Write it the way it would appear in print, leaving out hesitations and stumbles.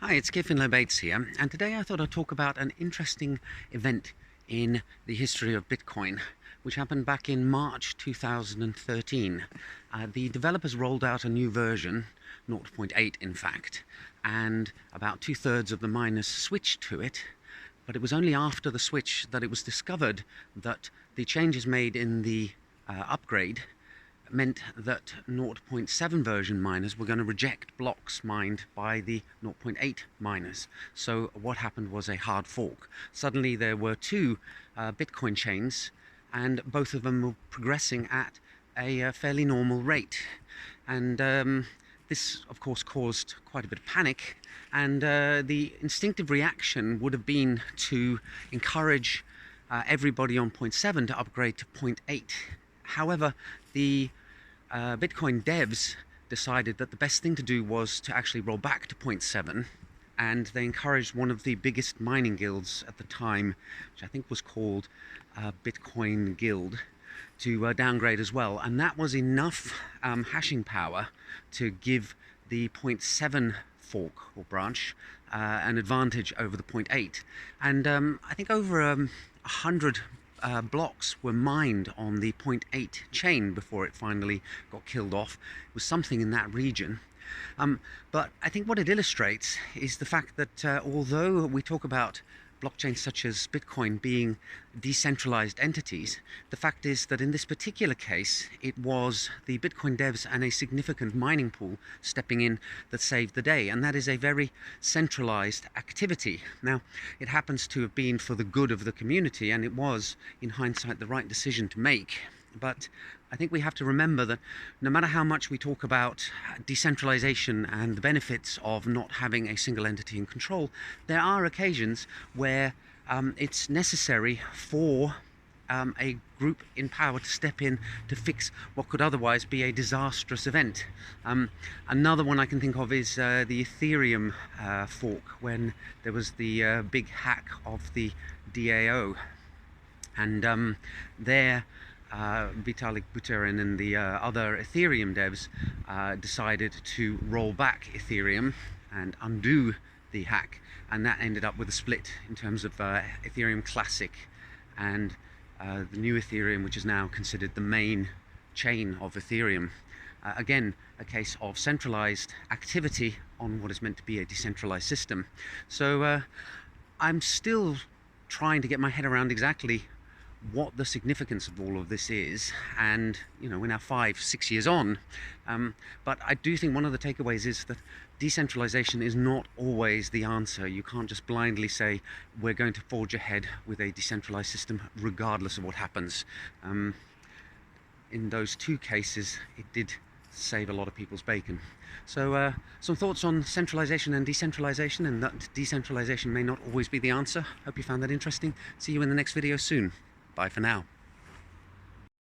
Hi, it's Kevin Bates here, and today I thought I'd talk about an interesting event in the history of Bitcoin, which happened back in March 2013. The developers rolled out a new version, 0.8 in fact, and about two-thirds of the miners switched to it, but it was only after the switch that it was discovered that the changes made in the upgrade meant that 0.7 version miners were going to reject blocks mined by the 0.8 miners. So what happened was a hard fork. Suddenly there were two Bitcoin chains, and both of them were progressing at a fairly normal rate. And this, of course, caused quite a bit of panic, and the instinctive reaction would have been to encourage everybody on 0.7 to upgrade to 0.8. However, the Bitcoin devs decided that the best thing to do was to actually roll back to 0.7, and they encouraged one of the biggest mining guilds at the time, which I think was called Bitcoin Guild, to downgrade as well. And that was enough hashing power to give the 0.7 fork or branch an advantage over the 0.8. And I think over 100 blocks were mined on the 0.8 chain before it finally got killed off. It was something in that region. But I think what it illustrates is the fact that although we talk about blockchains such as Bitcoin being decentralized entities, the fact is that in this particular case, it was the Bitcoin devs and a significant mining pool stepping in that saved the day. And that is a very centralized activity. Now, it happens to have been for the good of the community, and it was, in hindsight, the right decision to make. But I think we have to remember that no matter how much we talk about decentralization and the benefits of not having a single entity in control, there are occasions where it's necessary for a group in power to step in to fix what could otherwise be a disastrous event. Another one I can think of is the Ethereum fork, when there was the big hack of the DAO. And there Vitalik Buterin and the other Ethereum devs decided to roll back Ethereum and undo the hack, and that ended up with a split in terms of Ethereum Classic and the new Ethereum, which is now considered the main chain of Ethereum. Again, a case of centralized activity on what is meant to be a decentralized system. So I'm still trying to get my head around exactly what the significance of all of this is, and we're now 5-6 years on, but I do think one of the takeaways is that decentralization is not always the answer. You can't just blindly say we're going to forge ahead with a decentralized system regardless of what happens. In those two cases, it did save a lot of people's bacon. So some thoughts on centralization and decentralization, and that decentralization may not always be the answer. Hope you found that interesting. See you in the next video soon. Bye for now.